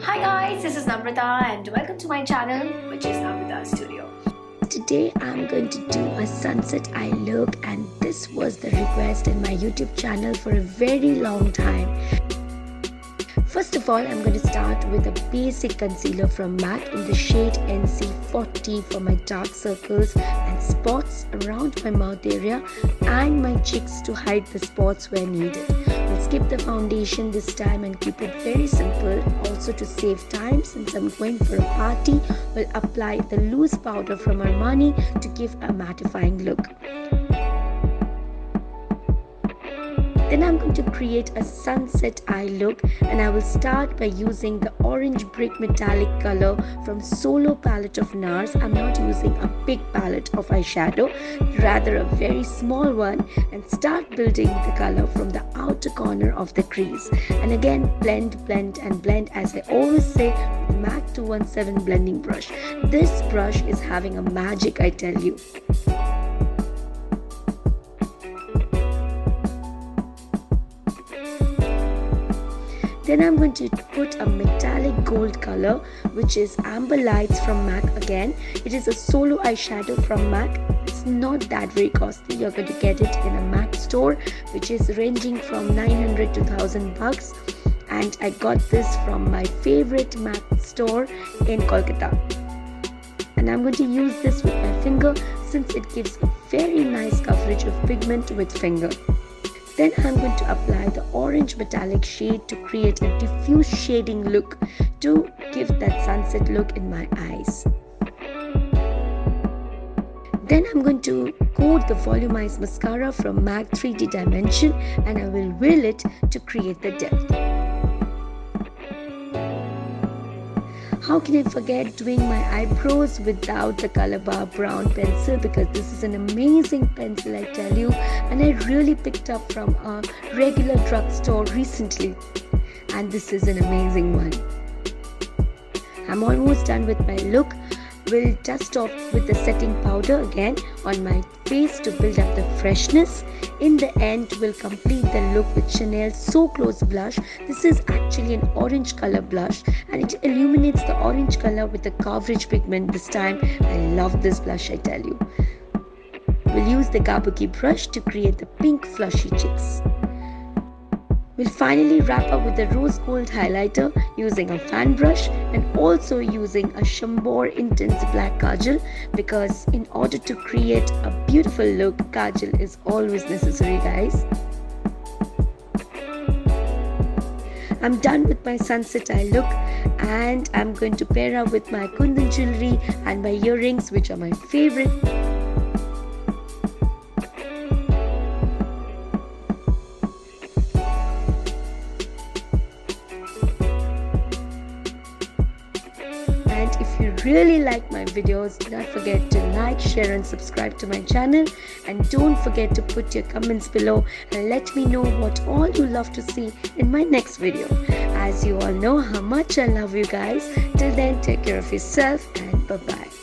Hi guys, this is Namrata and welcome to my channel, which is NAMRATA'S Studio. Today I'm going to do a sunset eye look, and this was the request in my YouTube channel for a very long time. First of all, I'm going to start with a basic concealer from MAC in the shade NC40 for my dark circles and spots around my mouth area and my cheeks to hide the spots where needed. We'll skip the foundation this time and keep it very simple. Also, to save time, since I'm going for a party, we'll apply the loose powder from Armani to give a mattifying look. Then I'm going to create a sunset eye look, and I will start by using the orange brick metallic color from Solo palette of NARS. I'm not using a big palette of eyeshadow, rather a very small one, and start building the color from the outer corner of the crease. And again, blend and blend, as I always say, with MAC 217 blending brush. This brush is having a magic, I tell you. Then I'm going to put a metallic gold color, which is Amber Lights from MAC again. It is a solo eyeshadow from MAC. It's not that very costly. You're going to get it in a MAC store, which is ranging from 900 to 1000 bucks. And I got this from my favorite MAC store in Kolkata. And I'm going to use this with my finger, since it gives a very nice coverage of pigment with finger. Then I'm going to apply the orange metallic shade to create a diffuse shading look to give that sunset look in my eyes. Then I'm going to coat the volumized mascara from MAC 3D Dimension, and I will wheel it to create the depth. How can I forget doing my eyebrows without the Color Bar brown pencil, because this is an amazing pencil, I tell you, and I really picked up from a regular drugstore recently, and this is an amazing one. I'm almost done with my look. We'll dust off with the setting powder again on my face to build up the freshness. In the end, we'll complete the look with Chanel So Close blush. This is actually an orange color blush, and it illuminates the orange color with the coverage pigment this time. I love this blush, I tell you. We'll use the Kabuki brush to create the pink flushy cheeks. We'll finally wrap up with the rose gold highlighter using a fan brush, and also using a Chambord Intense Black Kajal, because in order to create a beautiful look, Kajal is always necessary, guys. I'm done with my sunset eye look, and I'm going to pair up with my kundan jewelry and my earrings, which are my favorite. And if you really like my videos, don't forget to like, share and subscribe to my channel, and don't forget to put your comments below and let me know what all you love to see in my next video. As you all know how much I love you guys. Till then, take care of yourself and bye bye.